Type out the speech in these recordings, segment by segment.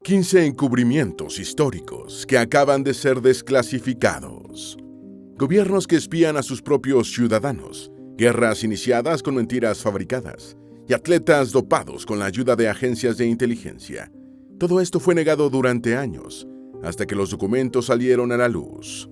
15 encubrimientos históricos que acaban de ser desclasificados. Gobiernos que espían a sus propios ciudadanos, guerras iniciadas con mentiras fabricadas y atletas dopados con la ayuda de agencias de inteligencia. Todo esto fue negado durante años, hasta que los documentos salieron a la luz.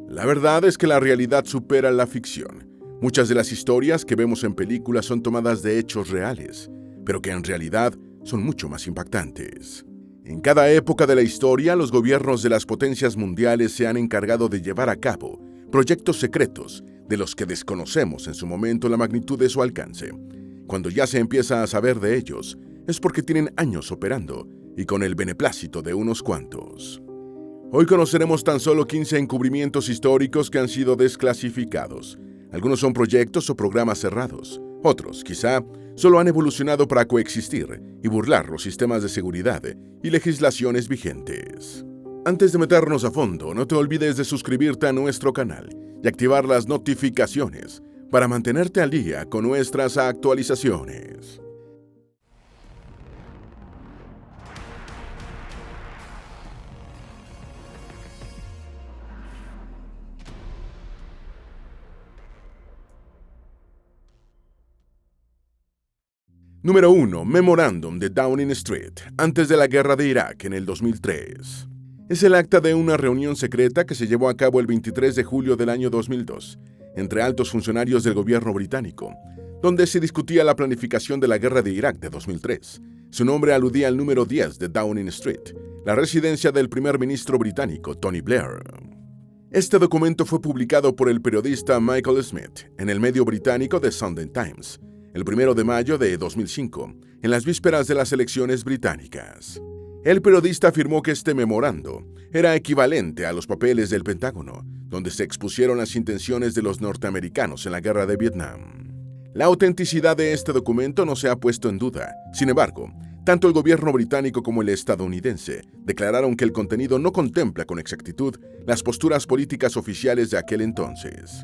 La verdad es que la realidad supera la ficción. Muchas de las historias que vemos en películas son tomadas de hechos reales, pero que en realidad son mucho más impactantes. En cada época de la historia, los gobiernos de las potencias mundiales se han encargado de llevar a cabo proyectos secretos de los que desconocemos en su momento la magnitud de su alcance. Cuando ya se empieza a saber de ellos, es porque tienen años operando y con el beneplácito de unos cuantos. Hoy conoceremos tan solo 15 encubrimientos históricos que han sido desclasificados. Algunos son proyectos o programas cerrados. Otros, quizá, solo han evolucionado para coexistir y burlar los sistemas de seguridad y legislaciones vigentes. Antes de meternos a fondo, no te olvides de suscribirte a nuestro canal y activar las notificaciones para mantenerte al día con nuestras actualizaciones. Número 1. Memorándum de Downing Street, antes de la guerra de Irak en el 2003. Es el acta de una reunión secreta que se llevó a cabo el 23 de julio del año 2002, entre altos funcionarios del gobierno británico, donde se discutía la planificación de la guerra de Irak de 2003. Su nombre aludía al número 10 de Downing Street, la residencia del primer ministro británico Tony Blair. Este documento fue publicado por el periodista Michael Smith en el medio británico The Sunday Times, el 1 de mayo de 2005, en las vísperas de las elecciones británicas. El periodista afirmó que este memorando era equivalente a los papeles del Pentágono, donde se expusieron las intenciones de los norteamericanos en la guerra de Vietnam. La autenticidad de este documento no se ha puesto en duda. Sin embargo, tanto el gobierno británico como el estadounidense declararon que el contenido no contempla con exactitud las posturas políticas oficiales de aquel entonces.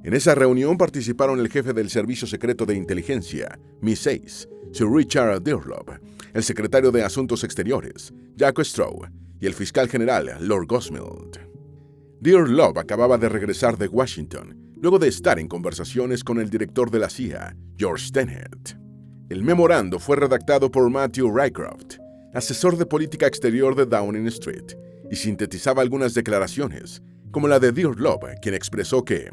En esa reunión participaron el jefe del Servicio Secreto de Inteligencia, MI6, Sir Richard Dearlove, el secretario de Asuntos Exteriores, Jack Straw, y el fiscal general, Lord Gosmild. Dearlove acababa de regresar de Washington, luego de estar en conversaciones con el director de la CIA, George Tenet. El memorando fue redactado por Matthew Rycroft, asesor de política exterior de Downing Street, y sintetizaba algunas declaraciones, como la de Dearlove, quien expresó que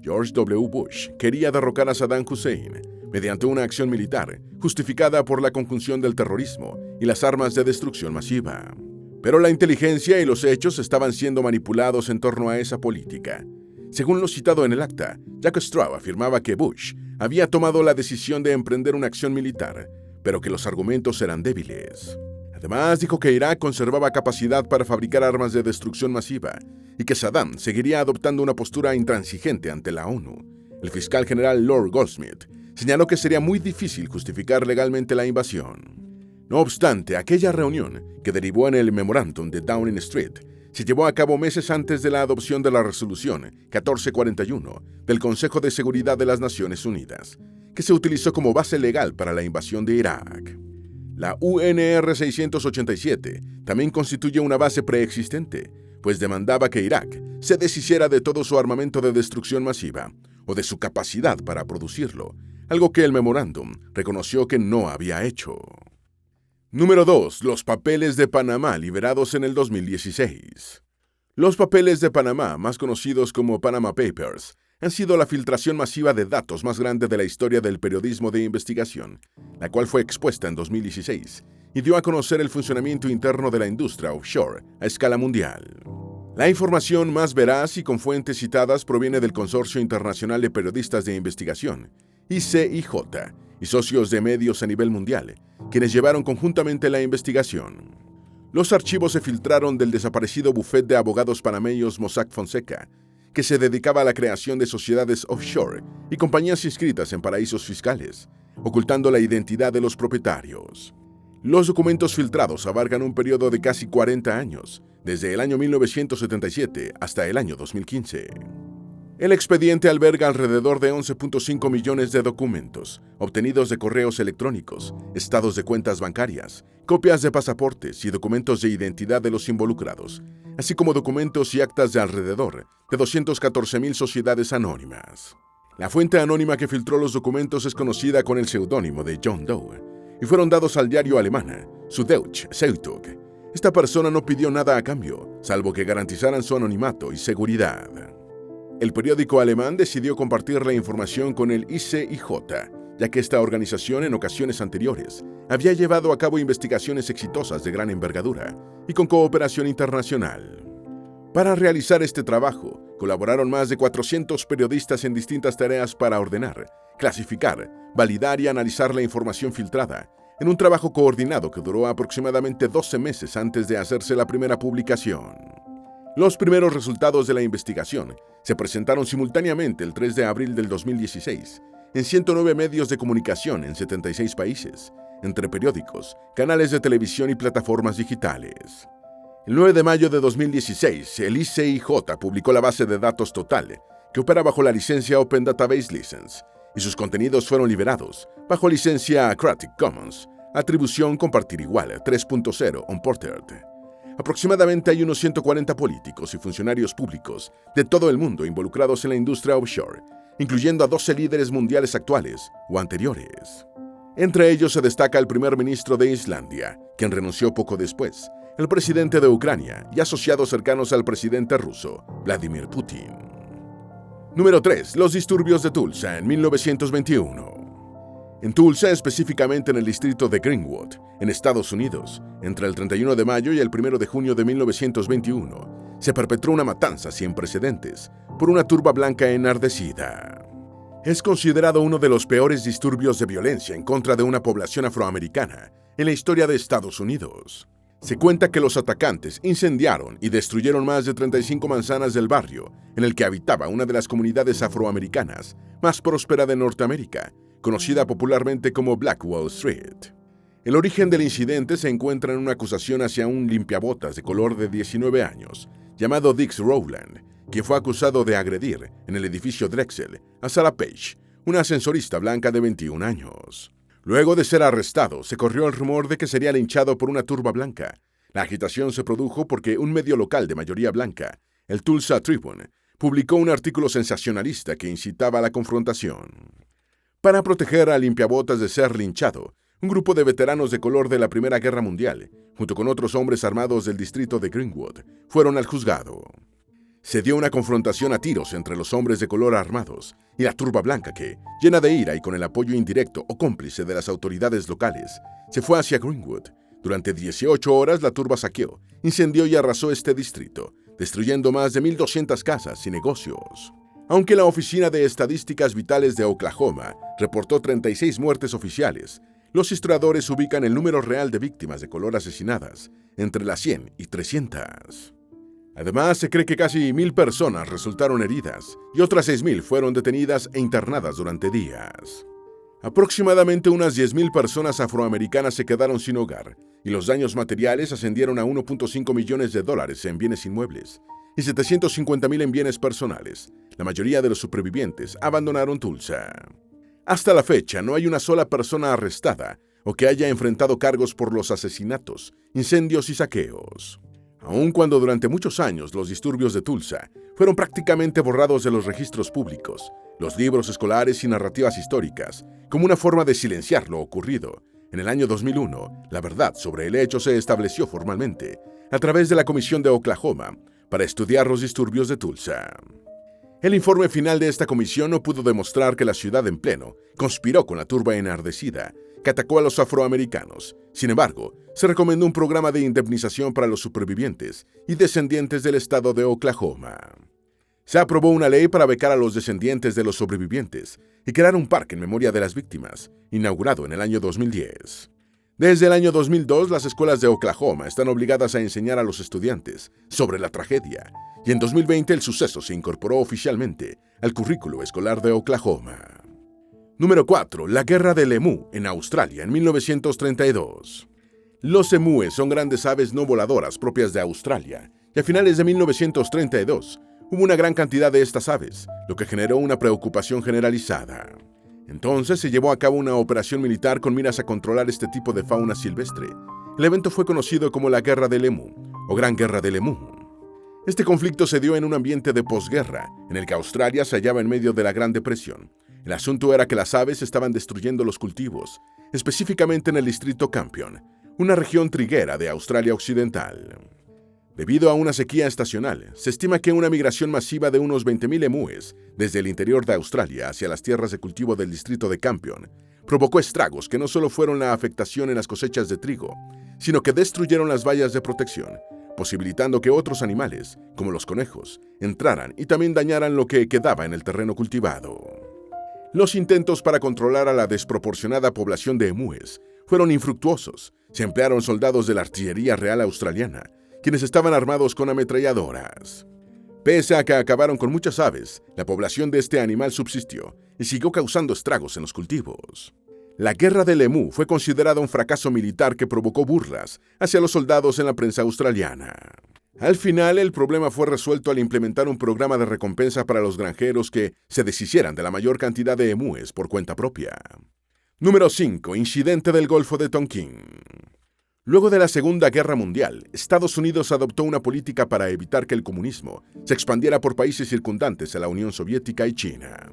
George W. Bush quería derrocar a Saddam Hussein mediante una acción militar justificada por la conjunción del terrorismo y las armas de destrucción masiva. Pero la inteligencia y los hechos estaban siendo manipulados en torno a esa política. Según lo citado en el acta, Jack Straw afirmaba que Bush había tomado la decisión de emprender una acción militar, pero que los argumentos eran débiles. Además, dijo que Irak conservaba capacidad para fabricar armas de destrucción masiva y que Saddam seguiría adoptando una postura intransigente ante la ONU. El fiscal general Lord Goldsmith señaló que sería muy difícil justificar legalmente la invasión. No obstante, aquella reunión, que derivó en el memorándum de Downing Street, se llevó a cabo meses antes de la adopción de la resolución 1441 del Consejo de Seguridad de las Naciones Unidas, que se utilizó como base legal para la invasión de Irak. La UNR 687 también constituye una base preexistente, pues demandaba que Irak se deshiciera de todo su armamento de destrucción masiva o de su capacidad para producirlo, algo que el memorándum reconoció que no había hecho. Número 2. Los papeles de Panamá liberados en el 2016. Los papeles de Panamá, más conocidos como Panama Papers, han sido la filtración masiva de datos más grande de la historia del periodismo de investigación, la cual fue expuesta en 2016 y dio a conocer el funcionamiento interno de la industria offshore a escala mundial. La información más veraz y con fuentes citadas proviene del Consorcio Internacional de Periodistas de Investigación, ICIJ, y socios de medios a nivel mundial, quienes llevaron conjuntamente la investigación. Los archivos se filtraron del desaparecido bufete de abogados panameños Mossack Fonseca, que se dedicaba a la creación de sociedades offshore y compañías inscritas en paraísos fiscales, ocultando la identidad de los propietarios. Los documentos filtrados abarcan un periodo de casi 40 años, desde el año 1977 hasta el año 2015. El expediente alberga alrededor de 11.5 millones de documentos, obtenidos de correos electrónicos, estados de cuentas bancarias, copias de pasaportes y documentos de identidad de los involucrados, así como documentos y actas de alrededor de 214.000 sociedades anónimas. La fuente anónima que filtró los documentos es conocida con el seudónimo de John Doe y fueron dados al diario alemán Süddeutsche Zeitung. Esta persona no pidió nada a cambio, salvo que garantizaran su anonimato y seguridad. El periódico alemán decidió compartir la información con el ICIJ, ya que esta organización en ocasiones anteriores había llevado a cabo investigaciones exitosas de gran envergadura y con cooperación internacional. Para realizar este trabajo, colaboraron más de 400 periodistas en distintas tareas para ordenar, clasificar, validar y analizar la información filtrada, en un trabajo coordinado que duró aproximadamente 12 meses antes de hacerse la primera publicación. Los primeros resultados de la investigación se presentaron simultáneamente el 3 de abril del 2016 en 109 medios de comunicación en 76 países, entre periódicos, canales de televisión y plataformas digitales. El 9 de mayo de 2016, el ICIJ publicó la base de datos total, que opera bajo la licencia Open Database License, y sus contenidos fueron liberados bajo licencia Creative Commons, atribución compartir igual 3.0 Unported. Aproximadamente hay unos 140 políticos y funcionarios públicos de todo el mundo involucrados en la industria offshore, incluyendo a 12 líderes mundiales actuales o anteriores. Entre ellos se destaca el primer ministro de Islandia, quien renunció poco después, el presidente de Ucrania y asociados cercanos al presidente ruso, Vladimir Putin. Número 3. Los disturbios de Tulsa en 1921. En Tulsa, específicamente en el distrito de Greenwood, en Estados Unidos, entre el 31 de mayo y el 1 de junio de 1921, se perpetró una matanza sin precedentes por una turba blanca enardecida. Es considerado uno de los peores disturbios de violencia en contra de una población afroamericana en la historia de Estados Unidos. Se cuenta que los atacantes incendiaron y destruyeron más de 35 manzanas del barrio en el que habitaba una de las comunidades afroamericanas más próspera de Norteamérica, conocida popularmente como Black Wall Street. El origen del incidente se encuentra en una acusación hacia un limpiabotas de color de 19 años, llamado Dix Rowland, quien fue acusado de agredir en el edificio Drexel a Sarah Page, una ascensorista blanca de 21 años. Luego de ser arrestado, se corrió el rumor de que sería linchado por una turba blanca. La agitación se produjo porque un medio local de mayoría blanca, el Tulsa Tribune, publicó un artículo sensacionalista que incitaba a la confrontación. Para proteger al limpiabotas de ser linchado, un grupo de veteranos de color de la Primera Guerra Mundial, junto con otros hombres armados del distrito de Greenwood, fueron al juzgado. Se dio una confrontación a tiros entre los hombres de color armados y la turba blanca que, llena de ira y con el apoyo indirecto o cómplice de las autoridades locales, se fue hacia Greenwood. Durante 18 horas la turba saqueó, incendió y arrasó este distrito, destruyendo más de 1.200 casas y negocios. Aunque la Oficina de Estadísticas Vitales de Oklahoma reportó 36 muertes oficiales, los historiadores ubican el número real de víctimas de color asesinadas entre las 100 y 300. Además, se cree que casi 1.000 personas resultaron heridas y otras 6.000 fueron detenidas e internadas durante días. Aproximadamente unas 10.000 personas afroamericanas se quedaron sin hogar y los daños materiales ascendieron a 1.5 millones de dólares en bienes inmuebles y 750.000 en bienes personales. La mayoría de los supervivientes abandonaron Tulsa. Hasta la fecha, no hay una sola persona arrestada o que haya enfrentado cargos por los asesinatos, incendios y saqueos. Aun cuando durante muchos años los disturbios de Tulsa fueron prácticamente borrados de los registros públicos, los libros escolares y narrativas históricas, como una forma de silenciar lo ocurrido, en el año 2001, la verdad sobre el hecho se estableció formalmente a través de la Comisión de Oklahoma para estudiar los disturbios de Tulsa. El informe final de esta comisión no pudo demostrar que la ciudad en pleno conspiró con la turba enardecida que atacó a los afroamericanos. Sin embargo, se recomendó un programa de indemnización para los supervivientes y descendientes del estado de Oklahoma. Se aprobó una ley para becar a los descendientes de los sobrevivientes y crear un parque en memoria de las víctimas, inaugurado en el año 2010. Desde el año 2002, las escuelas de Oklahoma están obligadas a enseñar a los estudiantes sobre la tragedia, y en 2020 el suceso se incorporó oficialmente al currículo escolar de Oklahoma. Número 4. La Guerra del Emú en Australia en 1932. Los emúes son grandes aves no voladoras propias de Australia, y a finales de 1932 hubo una gran cantidad de estas aves, lo que generó una preocupación generalizada. Entonces se llevó a cabo una operación militar con miras a controlar este tipo de fauna silvestre. El evento fue conocido como la Guerra del Emú, o Gran Guerra del Emú. Este conflicto se dio en un ambiente de posguerra, en el que Australia se hallaba en medio de la Gran Depresión. El asunto era que las aves estaban destruyendo los cultivos, específicamente en el distrito Campion, una región triguera de Australia Occidental. Debido a una sequía estacional, se estima que una migración masiva de unos 20.000 emúes desde el interior de Australia hacia las tierras de cultivo del distrito de Campion provocó estragos que no solo fueron la afectación en las cosechas de trigo, sino que destruyeron las vallas de protección, posibilitando que otros animales, como los conejos, entraran y también dañaran lo que quedaba en el terreno cultivado. Los intentos para controlar a la desproporcionada población de emúes fueron infructuosos. Se emplearon soldados de la Artillería Real Australiana, quienes estaban armados con ametralladoras. Pese a que acabaron con muchas aves, la población de este animal subsistió y siguió causando estragos en los cultivos. La Guerra del Emú fue considerada un fracaso militar que provocó burlas hacia los soldados en la prensa australiana. Al final, el problema fue resuelto al implementar un programa de recompensa para los granjeros que se deshicieran de la mayor cantidad de emúes por cuenta propia. Número 5. Incidente del Golfo de Tonkin. Luego de la Segunda Guerra Mundial, Estados Unidos adoptó una política para evitar que el comunismo se expandiera por países circundantes a la Unión Soviética y China.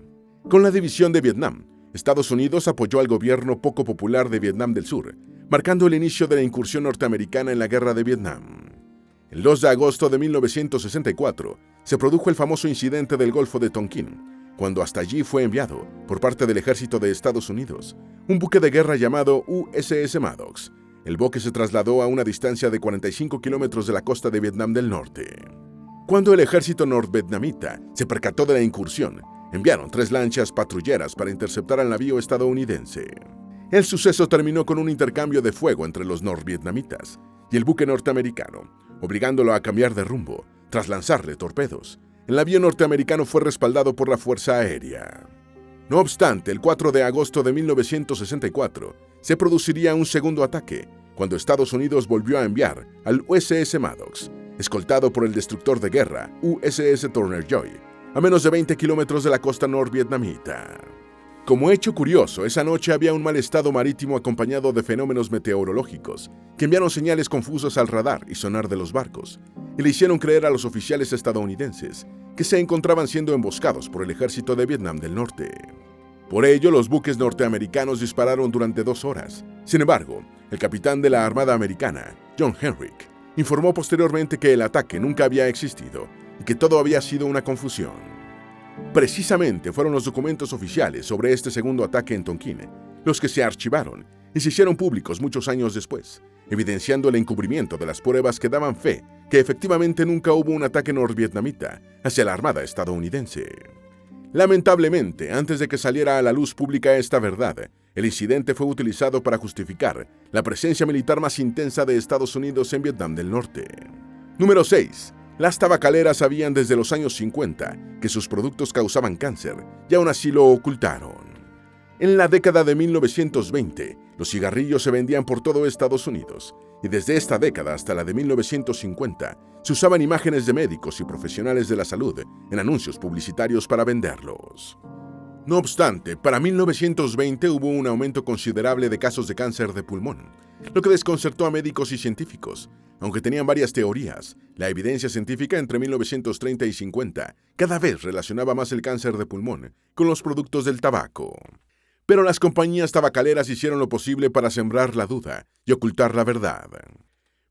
Con la división de Vietnam, Estados Unidos apoyó al gobierno poco popular de Vietnam del Sur, marcando el inicio de la incursión norteamericana en la Guerra de Vietnam. El 2 de agosto de 1964 se produjo el famoso incidente del Golfo de Tonkin, cuando hasta allí fue enviado, por parte del ejército de Estados Unidos, un buque de guerra llamado USS Maddox. El buque se trasladó a una distancia de 45 kilómetros de la costa de Vietnam del Norte. Cuando el ejército norvietnamita se percató de la incursión, enviaron 3 lanchas patrulleras para interceptar al navío estadounidense. El suceso terminó con un intercambio de fuego entre los norvietnamitas y el buque norteamericano, obligándolo a cambiar de rumbo, tras lanzarle torpedos. El navío norteamericano fue respaldado por la Fuerza Aérea. No obstante, el 4 de agosto de 1964 se produciría un segundo ataque, cuando Estados Unidos volvió a enviar al USS Maddox, escoltado por el destructor de guerra USS Turner Joy, a menos de 20 kilómetros de la costa norvietnamita. Como hecho curioso, esa noche había un mal estado marítimo acompañado de fenómenos meteorológicos que enviaron señales confusas al radar y sonar de los barcos, y le hicieron creer a los oficiales estadounidenses que se encontraban siendo emboscados por el ejército de Vietnam del Norte. Por ello, los buques norteamericanos dispararon durante 2 horas. Sin embargo, el capitán de la Armada Americana, John Henrick, informó posteriormente que el ataque nunca había existido y que todo había sido una confusión. Precisamente fueron los documentos oficiales sobre este segundo ataque en Tonkin los que se archivaron y se hicieron públicos muchos años después, evidenciando el encubrimiento de las pruebas que daban fe que efectivamente nunca hubo un ataque norvietnamita hacia la Armada estadounidense. Lamentablemente, antes de que saliera a la luz pública esta verdad, el incidente fue utilizado para justificar la presencia militar más intensa de Estados Unidos en Vietnam del Norte. Número 6. Las tabacaleras sabían desde los años 50 que sus productos causaban cáncer y aún así lo ocultaron. En la década de 1920, los cigarrillos se vendían por todo Estados Unidos, y desde esta década hasta la de 1950 se usaban imágenes de médicos y profesionales de la salud en anuncios publicitarios para venderlos. No obstante, para 1920 hubo un aumento considerable de casos de cáncer de pulmón, lo que desconcertó a médicos y científicos. Aunque tenían varias teorías, la evidencia científica entre 1930 y 50 cada vez relacionaba más el cáncer de pulmón con los productos del tabaco. Pero las compañías tabacaleras hicieron lo posible para sembrar la duda y ocultar la verdad.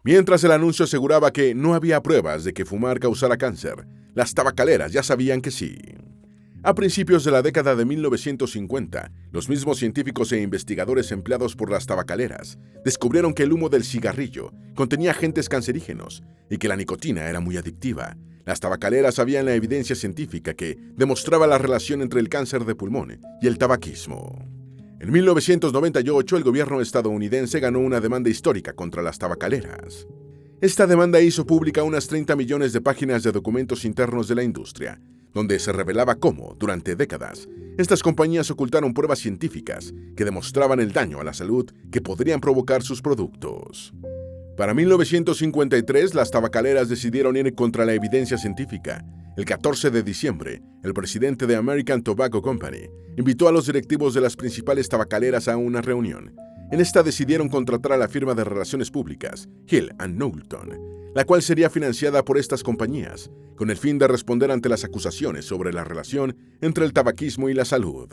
Mientras el anuncio aseguraba que no había pruebas de que fumar causara cáncer, las tabacaleras ya sabían que sí. A principios de la década de 1950, los mismos científicos e investigadores empleados por las tabacaleras descubrieron que el humo del cigarrillo contenía agentes cancerígenos y que la nicotina era muy adictiva. Las tabacaleras sabían la evidencia científica que demostraba la relación entre el cáncer de pulmón y el tabaquismo. En 1998, el gobierno estadounidense ganó una demanda histórica contra las tabacaleras. Esta demanda hizo pública unas 30 millones de páginas de documentos internos de la industria, donde se revelaba cómo, durante décadas, estas compañías ocultaron pruebas científicas que demostraban el daño a la salud que podrían provocar sus productos. Para 1953, las tabacaleras decidieron ir contra la evidencia científica. El 14 de diciembre, el presidente de American Tobacco Company invitó a los directivos de las principales tabacaleras a una reunión. En esta decidieron contratar a la firma de relaciones públicas, Hill & Knowlton, la cual sería financiada por estas compañías, con el fin de responder ante las acusaciones sobre la relación entre el tabaquismo y la salud.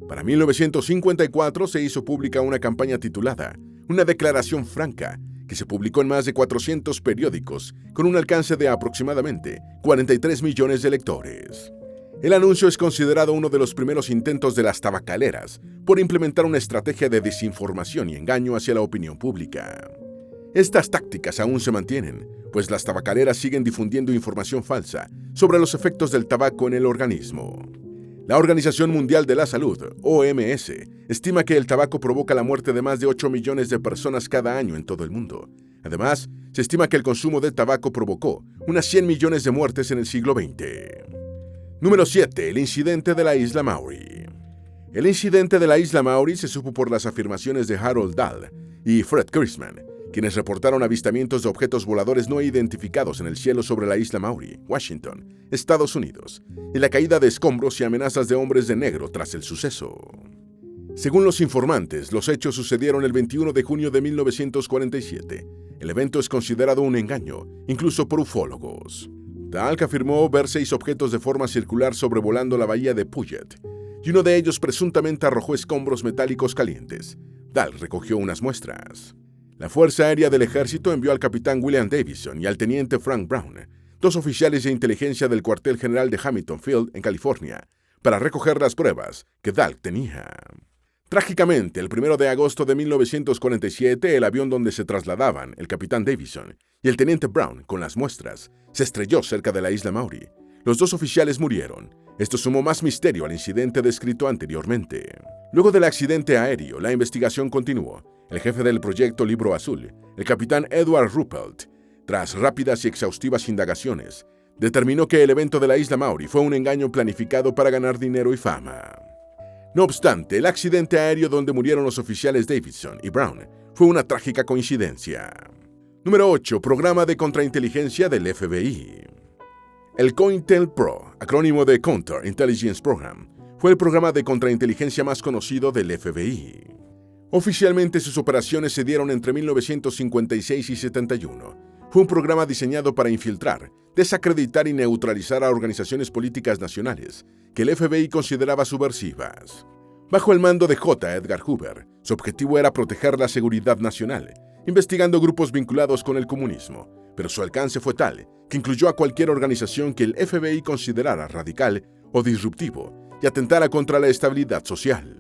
Para 1954 se hizo pública una campaña titulada Una declaración franca, que se publicó en más de 400 periódicos, con un alcance de aproximadamente 43 millones de lectores. El anuncio es considerado uno de los primeros intentos de las tabacaleras por implementar una estrategia de desinformación y engaño hacia la opinión pública. Estas tácticas aún se mantienen, pues las tabacaleras siguen difundiendo información falsa sobre los efectos del tabaco en el organismo. La Organización Mundial de la Salud, OMS, estima que el tabaco provoca la muerte de más de 8 millones de personas cada año en todo el mundo. Además, se estima que el consumo de tabaco provocó unas 100 millones de muertes en el siglo XX. Número 7. El incidente de la isla Maury. El incidente de la isla Maury se supo por las afirmaciones de Harold Dahl y Fred Chrisman, quienes reportaron avistamientos de objetos voladores no identificados en el cielo sobre la isla Maury, Washington, Estados Unidos, y la caída de escombros y amenazas de hombres de negro tras el suceso. Según los informantes, los hechos sucedieron el 21 de junio de 1947. El evento es considerado un engaño, incluso por ufólogos. Dahl afirmó ver 6 objetos de forma circular sobrevolando la bahía de Puget, y uno de ellos presuntamente arrojó escombros metálicos calientes. Dahl recogió unas muestras. La Fuerza Aérea del Ejército envió al capitán William Davison y al teniente Frank Brown, 2 oficiales de inteligencia del cuartel general de Hamilton Field, en California, para recoger las pruebas que Dahl tenía. Trágicamente, el 1 de agosto de 1947, el avión donde se trasladaban el capitán Davison y el teniente Brown con las muestras se estrelló cerca de la isla Maury. Los 2 oficiales murieron. Esto sumó más misterio al incidente descrito anteriormente. Luego del accidente aéreo, la investigación continuó. El jefe del proyecto Libro Azul, el capitán Edward Ruppelt, tras rápidas y exhaustivas indagaciones, determinó que el evento de la isla Maury fue un engaño planificado para ganar dinero y fama. No obstante, el accidente aéreo donde murieron los oficiales Davison y Brown fue una trágica coincidencia. Número 8. Programa de contrainteligencia del FBI. El COINTELPRO, acrónimo de Counter Intelligence Program, fue el programa de contrainteligencia más conocido del FBI. Oficialmente sus operaciones se dieron entre 1956 y 71. Fue un programa diseñado para infiltrar, desacreditar y neutralizar a organizaciones políticas nacionales que el FBI consideraba subversivas. Bajo el mando de J. Edgar Hoover, su objetivo era proteger la seguridad nacional, investigando grupos vinculados con el comunismo, pero su alcance fue tal que incluyó a cualquier organización que el FBI considerara radical o disruptivo y atentara contra la estabilidad social.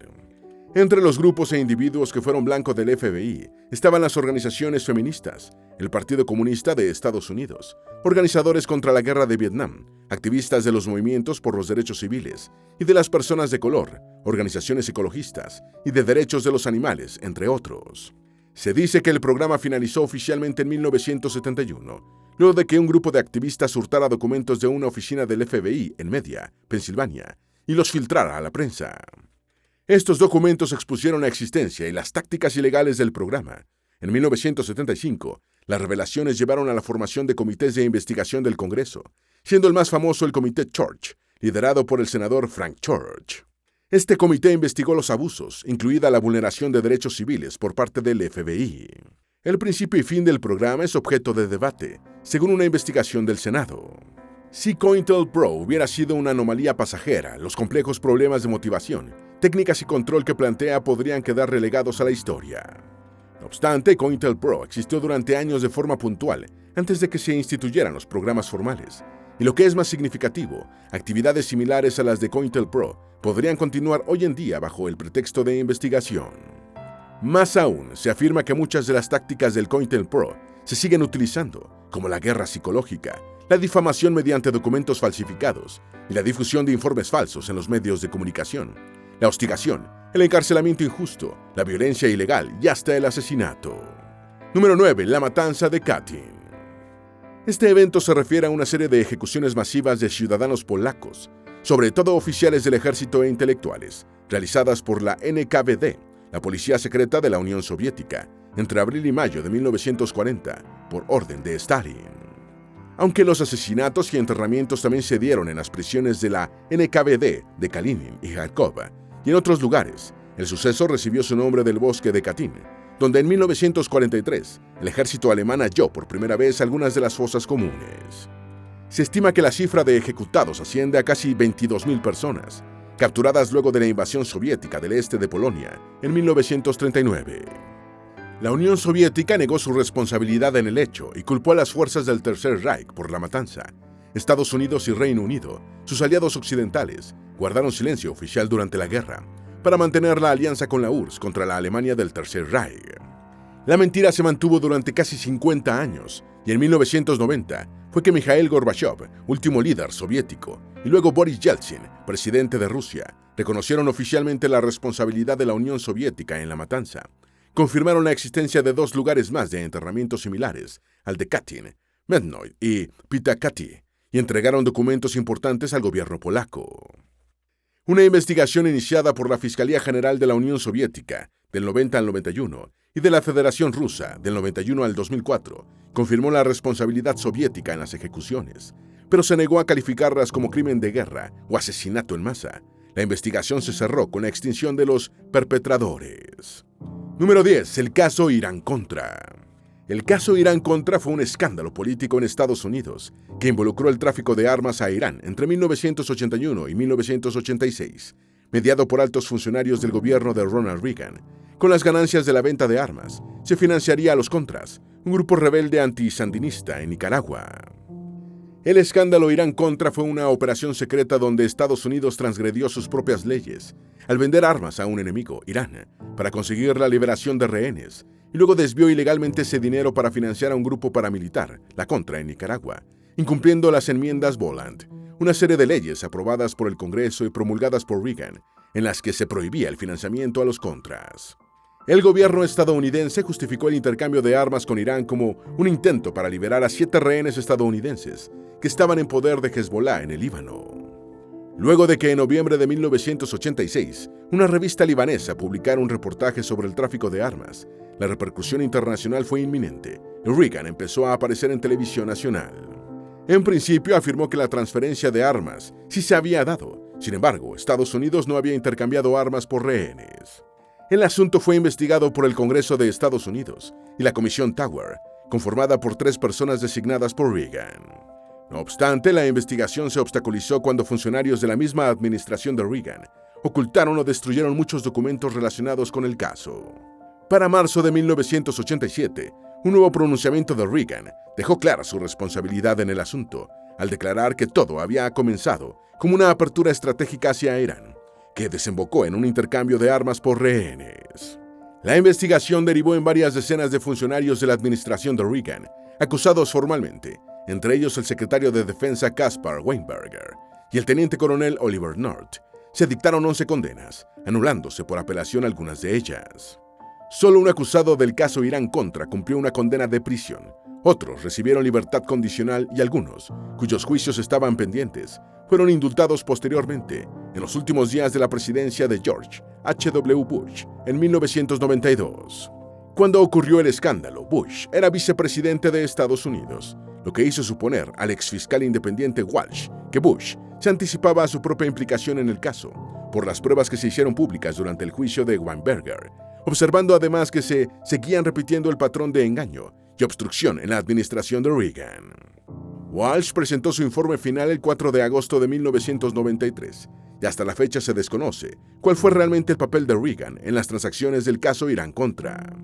Entre los grupos e individuos que fueron blanco del FBI estaban las organizaciones feministas, el Partido Comunista de Estados Unidos, organizadores contra la guerra de Vietnam, activistas de los movimientos por los derechos civiles y de las personas de color, organizaciones ecologistas y de derechos de los animales, entre otros. Se dice que el programa finalizó oficialmente en 1971, luego de que un grupo de activistas hurtara documentos de una oficina del FBI en Media, Pensilvania, y los filtrara a la prensa. Estos documentos expusieron la existencia y las tácticas ilegales del programa. En 1975, las revelaciones llevaron a la formación de comités de investigación del Congreso, siendo el más famoso el Comité Church, liderado por el senador Frank Church. Este comité investigó los abusos, incluida la vulneración de derechos civiles por parte del FBI. El principio y fin del programa es objeto de debate, según una investigación del Senado. Si COINTELPRO hubiera sido una anomalía pasajera, los complejos problemas de motivación, técnicas y control que plantea podrían quedar relegados a la historia. No obstante, COINTELPRO existió durante años de forma puntual, antes de que se instituyeran los programas formales. Y lo que es más significativo, actividades similares a las de COINTELPRO podrían continuar hoy en día bajo el pretexto de investigación. Más aún, se afirma que muchas de las tácticas del COINTELPRO se siguen utilizando, como la guerra psicológica, la difamación mediante documentos falsificados y la difusión de informes falsos en los medios de comunicación, la hostigación, el encarcelamiento injusto, la violencia ilegal y hasta el asesinato. Número 9. La matanza de Katyn. Este evento se refiere a una serie de ejecuciones masivas de ciudadanos polacos, sobre todo oficiales del ejército e intelectuales, realizadas por la NKVD, la policía secreta de la Unión Soviética, entre abril y mayo de 1940 por orden de Stalin. Aunque los asesinatos y enterramientos también se dieron en las prisiones de la NKVD de Kalinin y Kharkov y en otros lugares, el suceso recibió su nombre del bosque de Katyn, donde en 1943 el ejército alemán halló por primera vez algunas de las fosas comunes. Se estima que la cifra de ejecutados asciende a casi 22.000 personas, capturadas luego de la invasión soviética del este de Polonia en 1939. La Unión Soviética negó su responsabilidad en el hecho y culpó a las fuerzas del Tercer Reich por la matanza. Estados Unidos y Reino Unido, sus aliados occidentales, guardaron silencio oficial durante la guerra para mantener la alianza con la URSS contra la Alemania del Tercer Reich. La mentira se mantuvo durante casi 50 años y en 1990 fue que Mikhail Gorbachev, último líder soviético, y luego Boris Yeltsin, presidente de Rusia, reconocieron oficialmente la responsabilidad de la Unión Soviética en la matanza. Confirmaron la existencia de 2 lugares más de enterramientos similares al de Katyn, Mednoy y Pitakati, y entregaron documentos importantes al gobierno polaco. Una investigación iniciada por la Fiscalía General de la Unión Soviética del 90 al 91 y de la Federación Rusa del 91 al 2004 confirmó la responsabilidad soviética en las ejecuciones, pero se negó a calificarlas como crimen de guerra o asesinato en masa. La investigación se cerró con la extinción de los perpetradores. Número 10. El caso Irán-Contra. El caso Irán-Contra fue un escándalo político en Estados Unidos que involucró el tráfico de armas a Irán entre 1981 y 1986, mediado por altos funcionarios del gobierno de Ronald Reagan. Con las ganancias de la venta de armas, se financiaría a los Contras, un grupo rebelde antisandinista en Nicaragua. El escándalo Irán-Contra fue una operación secreta donde Estados Unidos transgredió sus propias leyes al vender armas a un enemigo, Irán, para conseguir la liberación de rehenes, y luego desvió ilegalmente ese dinero para financiar a un grupo paramilitar, la Contra, en Nicaragua, incumpliendo las enmiendas Boland, una serie de leyes aprobadas por el Congreso y promulgadas por Reagan, en las que se prohibía el financiamiento a los Contras. El gobierno estadounidense justificó el intercambio de armas con Irán como un intento para liberar a 7 rehenes estadounidenses que estaban en poder de Hezbollah en el Líbano. Luego de que en noviembre de 1986 una revista libanesa publicara un reportaje sobre el tráfico de armas, la repercusión internacional fue inminente y Reagan empezó a aparecer en televisión nacional. En principio afirmó que la transferencia de armas sí se había dado, sin embargo, Estados Unidos no había intercambiado armas por rehenes. El asunto fue investigado por el Congreso de Estados Unidos y la Comisión Tower, conformada por 3 personas designadas por Reagan. No obstante, la investigación se obstaculizó cuando funcionarios de la misma administración de Reagan ocultaron o destruyeron muchos documentos relacionados con el caso. Para marzo de 1987, un nuevo pronunciamiento de Reagan dejó clara su responsabilidad en el asunto, al declarar que todo había comenzado como una apertura estratégica hacia Irán, que desembocó en un intercambio de armas por rehenes. La investigación derivó en varias decenas de funcionarios de la administración de Reagan, acusados formalmente, entre ellos el secretario de Defensa Caspar Weinberger y el teniente coronel Oliver North. Se dictaron 11 condenas, anulándose por apelación algunas de ellas. Solo un acusado del caso Irán-Contra cumplió una condena de prisión. Otros recibieron libertad condicional y algunos, cuyos juicios estaban pendientes, fueron indultados posteriormente, en los últimos días de la presidencia de George H.W. Bush en 1992. Cuando ocurrió el escándalo, Bush era vicepresidente de Estados Unidos, lo que hizo suponer al exfiscal independiente Walsh que Bush se anticipaba a su propia implicación en el caso, por las pruebas que se hicieron públicas durante el juicio de Weinberger, observando además que se seguían repitiendo el patrón de engaño y obstrucción en la administración de Reagan. Walsh presentó su informe final el 4 de agosto de 1993, y hasta la fecha se desconoce cuál fue realmente el papel de Reagan en las transacciones del caso Irán-Contra.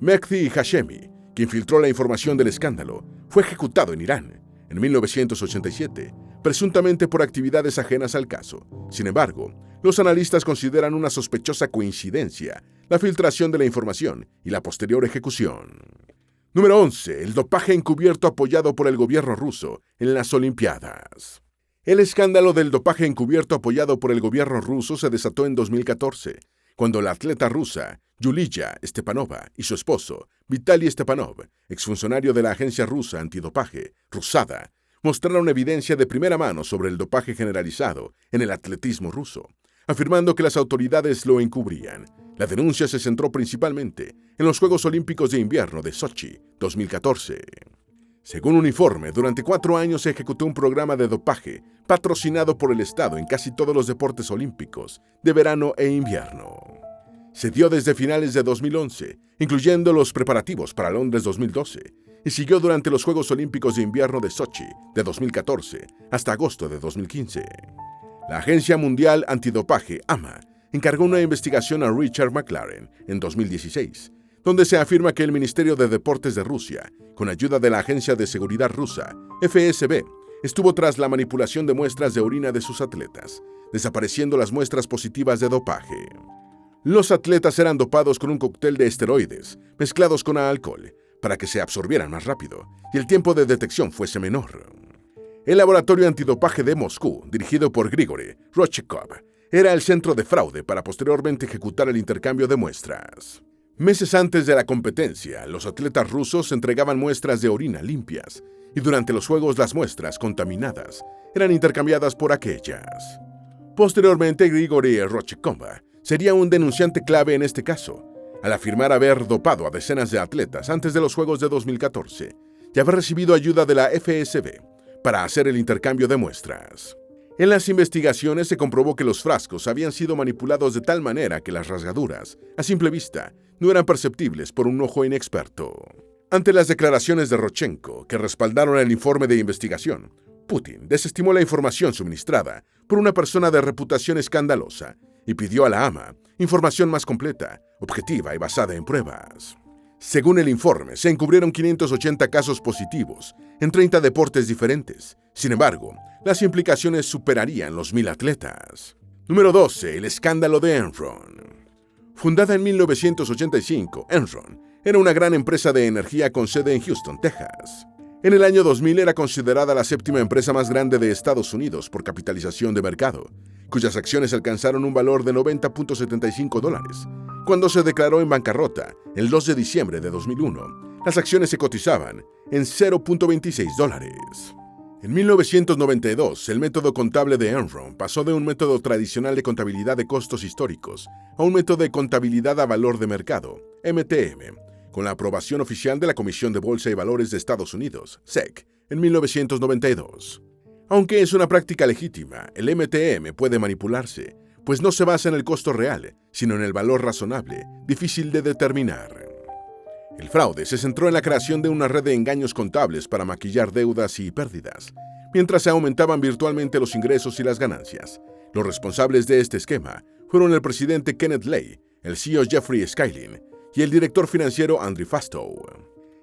Mehdi Hashemi, quien filtró la información del escándalo, fue ejecutado en Irán en 1987, presuntamente por actividades ajenas al caso. Sin embargo, los analistas consideran una sospechosa coincidencia la filtración de la información y la posterior ejecución. Número 11. El dopaje encubierto apoyado por el gobierno ruso en las Olimpiadas. El escándalo del dopaje encubierto apoyado por el gobierno ruso se desató en 2014, cuando la atleta rusa Yuliya Stepanova y su esposo, Vitaly Stepanov, exfuncionario de la agencia rusa antidopaje, Rusada, mostraron evidencia de primera mano sobre el dopaje generalizado en el atletismo ruso, afirmando que las autoridades lo encubrían, La denuncia se centró principalmente en los Juegos Olímpicos de Invierno de Sochi, 2014. Según un informe, durante 4 años se ejecutó un programa de dopaje patrocinado por el Estado en casi todos los deportes olímpicos de verano e invierno. Se dio desde finales de 2011, incluyendo los preparativos para Londres 2012, y siguió durante los Juegos Olímpicos de Invierno de Sochi de 2014 hasta agosto de 2015. La Agencia Mundial Antidopaje, AMA, encargó una investigación a Richard McLaren en 2016, donde se afirma que el Ministerio de Deportes de Rusia, con ayuda de la Agencia de Seguridad Rusa, FSB, estuvo tras la manipulación de muestras de orina de sus atletas, desapareciendo las muestras positivas de dopaje. Los atletas eran dopados con un cóctel de esteroides mezclados con alcohol para que se absorbieran más rápido y el tiempo de detección fuese menor. El laboratorio antidopaje de Moscú, dirigido por Grigory Rodchenkov, era el centro de fraude para posteriormente ejecutar el intercambio de muestras. Meses antes de la competencia, los atletas rusos entregaban muestras de orina limpias y durante los Juegos las muestras contaminadas eran intercambiadas por aquellas. Posteriormente, Grigory Rodchenkov sería un denunciante clave en este caso, al afirmar haber dopado a decenas de atletas antes de los Juegos de 2014 y haber recibido ayuda de la FSB para hacer el intercambio de muestras. En las investigaciones se comprobó que los frascos habían sido manipulados de tal manera que las rasgaduras, a simple vista, no eran perceptibles por un ojo inexperto. Ante las declaraciones de Rodchenkov, que respaldaron el informe de investigación, Putin desestimó la información suministrada por una persona de reputación escandalosa y pidió a la AMA información más completa, objetiva y basada en pruebas. Según el informe, se encubrieron 580 casos positivos en 30 deportes diferentes. Sin embargo, las implicaciones superarían los 1,000 atletas. Número 12. El escándalo de Enron. Fundada en 1985, Enron era una gran empresa de energía con sede en Houston, Texas. En el año 2000 era considerada la 7ª empresa más grande de Estados Unidos por capitalización de mercado, cuyas acciones alcanzaron un valor de $90.75. Cuando se declaró en bancarrota el 2 de diciembre de 2001, las acciones se cotizaban en $0.26. En 1992, el método contable de Enron pasó de un método tradicional de contabilidad de costos históricos a un método de contabilidad a valor de mercado, MTM, con la aprobación oficial de la Comisión de Bolsa y Valores de Estados Unidos, SEC, en 1992. Aunque es una práctica legítima, el MTM puede manipularse, pues no se basa en el costo real, sino en el valor razonable, difícil de determinar. El fraude se centró en la creación de una red de engaños contables para maquillar deudas y pérdidas, mientras se aumentaban virtualmente los ingresos y las ganancias. Los responsables de este esquema fueron el presidente Kenneth Lay, el CEO Jeffrey Skilling y el director financiero Andrew Fastow.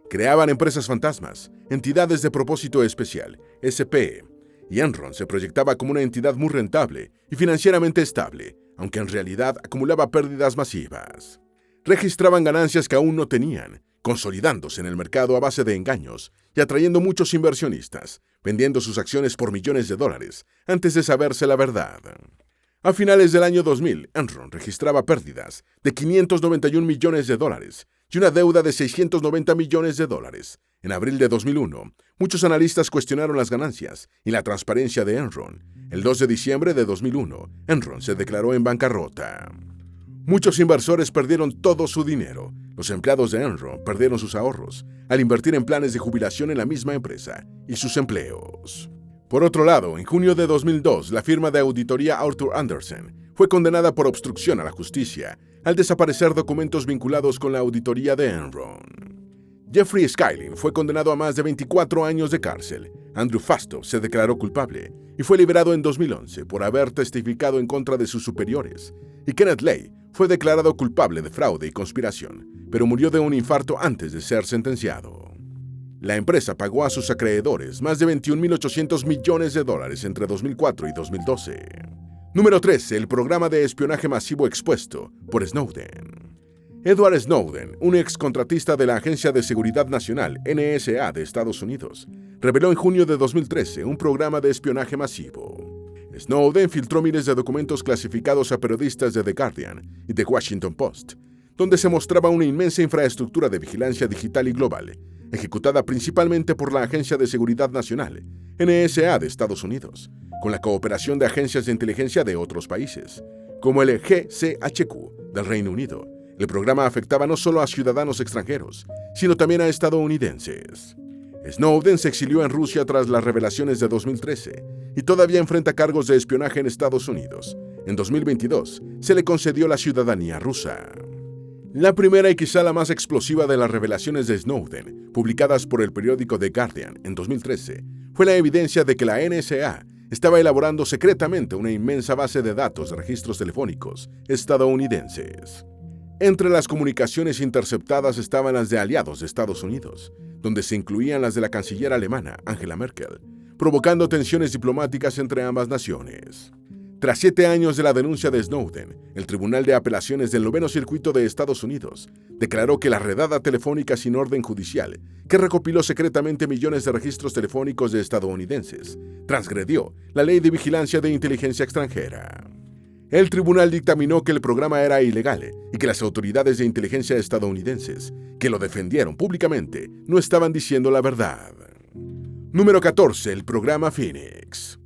Creaban empresas fantasmas, entidades de propósito especial, SPE, y Enron se proyectaba como una entidad muy rentable y financieramente estable, aunque en realidad acumulaba pérdidas masivas. Registraban ganancias que aún no tenían, consolidándose en el mercado a base de engaños y atrayendo muchos inversionistas, vendiendo sus acciones por millones de dólares antes de saberse la verdad. A finales del año 2000, Enron registraba pérdidas de $591 millones y una deuda de $690 millones. En abril de 2001, muchos analistas cuestionaron las ganancias y la transparencia de Enron. El 2 de diciembre de 2001, Enron se declaró en bancarrota. Muchos inversores perdieron todo su dinero. Los empleados de Enron perdieron sus ahorros al invertir en planes de jubilación en la misma empresa y sus empleos. Por otro lado, en junio de 2002, la firma de auditoría Arthur Andersen fue condenada por obstrucción a la justicia al desaparecer documentos vinculados con la auditoría de Enron. Jeffrey Skilling fue condenado a más de 24 años de cárcel. Andrew Fastow se declaró culpable y fue liberado en 2011 por haber testificado en contra de sus superiores. Y Kenneth Lay fue declarado culpable de fraude y conspiración, pero murió de un infarto antes de ser sentenciado. La empresa pagó a sus acreedores más de $21.800 millones entre 2004 y 2012. Número 13. El programa de espionaje masivo expuesto por Snowden. Edward Snowden, un excontratista de la Agencia de Seguridad Nacional, NSA, de Estados Unidos, reveló en junio de 2013 un programa de espionaje masivo. Snowden filtró miles de documentos clasificados a periodistas de The Guardian y The Washington Post, donde se mostraba una inmensa infraestructura de vigilancia digital y global, ejecutada principalmente por la Agencia de Seguridad Nacional, NSA, de Estados Unidos, con la cooperación de agencias de inteligencia de otros países, como el GCHQ, del Reino Unido. El programa afectaba no solo a ciudadanos extranjeros, sino también a estadounidenses. Snowden se exilió en Rusia tras las revelaciones de 2013 y todavía enfrenta cargos de espionaje en Estados Unidos. En 2022 se le concedió la ciudadanía rusa. La primera y quizá la más explosiva de las revelaciones de Snowden, publicadas por el periódico The Guardian en 2013, fue la evidencia de que la NSA estaba elaborando secretamente una inmensa base de datos de registros telefónicos estadounidenses. Entre las comunicaciones interceptadas estaban las de aliados de Estados Unidos, donde se incluían las de la canciller alemana, Angela Merkel, provocando tensiones diplomáticas entre ambas naciones. Tras 7 años de la denuncia de Snowden, el Tribunal de Apelaciones del Noveno Circuito de Estados Unidos declaró que la redada telefónica sin orden judicial, que recopiló secretamente millones de registros telefónicos de estadounidenses, transgredió la Ley de Vigilancia de Inteligencia Extranjera. El tribunal dictaminó que el programa era ilegal y que las autoridades de inteligencia estadounidenses, que lo defendieron públicamente, no estaban diciendo la verdad. Número 14. El programa Phoenix.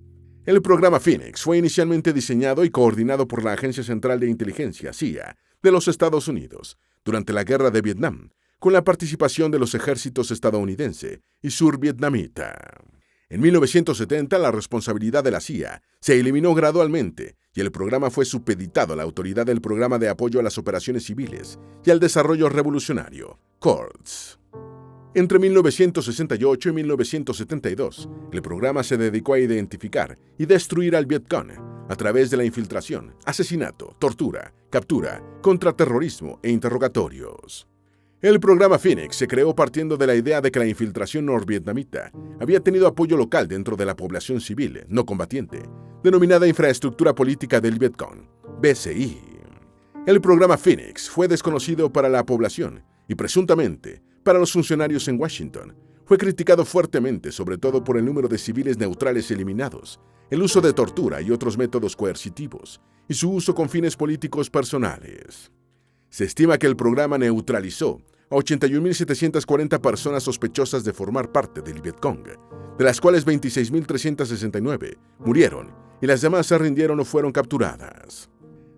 El programa Phoenix fue inicialmente diseñado y coordinado por la Agencia Central de Inteligencia, CIA, de los Estados Unidos, durante la Guerra de Vietnam, con la participación de los ejércitos estadounidense y survietnamita. En 1970, la responsabilidad de la CIA se eliminó gradualmente y el programa fue supeditado a la Autoridad del Programa de Apoyo a las Operaciones Civiles y al Desarrollo Revolucionario, CORDS. Entre 1968 y 1972, el programa se dedicó a identificar y destruir al Vietcong a través de la infiltración, asesinato, tortura, captura, contraterrorismo e interrogatorios. El programa Phoenix se creó partiendo de la idea de que la infiltración norvietnamita había tenido apoyo local dentro de la población civil no combatiente, denominada Infraestructura Política del Vietcong, BCI. El programa Phoenix fue desconocido para la población y presuntamente para los funcionarios en Washington. Fue criticado fuertemente, sobre todo por el número de civiles neutrales eliminados, el uso de tortura y otros métodos coercitivos, y su uso con fines políticos personales. Se estima que el programa neutralizó a 81.740 personas sospechosas de formar parte del Vietcong, de las cuales 26.369 murieron y las demás se rindieron o fueron capturadas.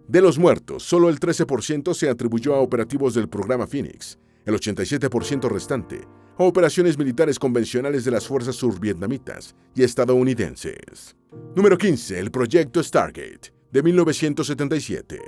De los muertos, solo el 13% se atribuyó a operativos del programa Phoenix, el 87% restante a operaciones militares convencionales de las fuerzas survietnamitas y estadounidenses. Número 15. El proyecto Stargate, de 1977.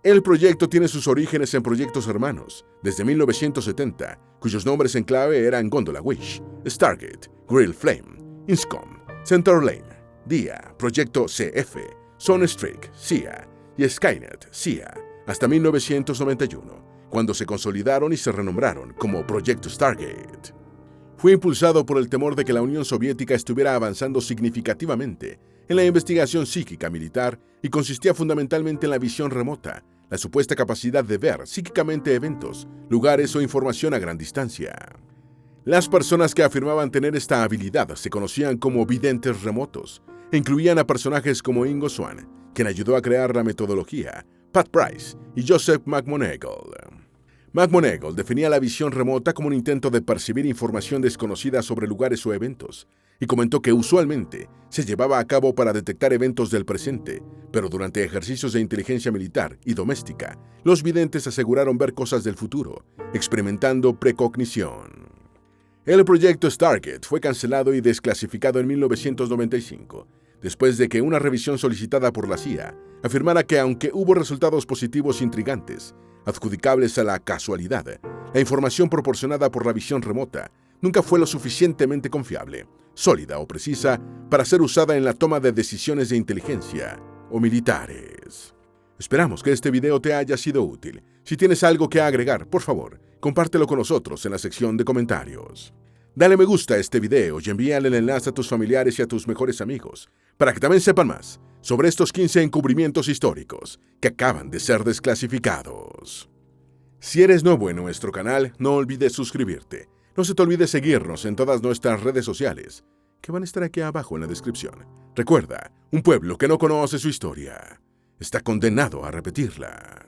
El proyecto tiene sus orígenes en proyectos hermanos, desde 1970, cuyos nombres en clave eran Gondola Wish, Stargate, Grill Flame, INSCOM, Centerlane, DIA, Proyecto CF, Sunstreak, CIA y Skynet, CIA, hasta 1991, cuando se consolidaron y se renombraron como Proyecto Stargate. Fue impulsado por el temor de que la Unión Soviética estuviera avanzando significativamente en la investigación psíquica militar y consistía fundamentalmente en la visión remota, la supuesta capacidad de ver psíquicamente eventos, lugares o información a gran distancia. Las personas que afirmaban tener esta habilidad se conocían como videntes remotos e incluían a personajes como Ingo Swann, quien ayudó a crear la metodología, Pat Price y Joseph McMoneagle. McMoneagle definía la visión remota como un intento de percibir información desconocida sobre lugares o eventos, y comentó que usualmente se llevaba a cabo para detectar eventos del presente, pero durante ejercicios de inteligencia militar y doméstica, los videntes aseguraron ver cosas del futuro, experimentando precognición. El proyecto Stargate fue cancelado y desclasificado en 1995, después de que una revisión solicitada por la CIA afirmara que aunque hubo resultados positivos intrigantes, adjudicables a la casualidad, la información proporcionada por la visión remota nunca fue lo suficientemente confiable, sólida o precisa para ser usada en la toma de decisiones de inteligencia o militares. Esperamos que este video te haya sido útil. Si tienes algo que agregar, por favor, compártelo con nosotros en la sección de comentarios. Dale me gusta a este video y envíale el enlace a tus familiares y a tus mejores amigos, para que también sepan más sobre estos 15 encubrimientos históricos que acaban de ser desclasificados. Si eres nuevo en nuestro canal, no olvides suscribirte. No se te olvide seguirnos en todas nuestras redes sociales, que van a estar aquí abajo en la descripción. Recuerda, un pueblo que no conoce su historia está condenado a repetirla.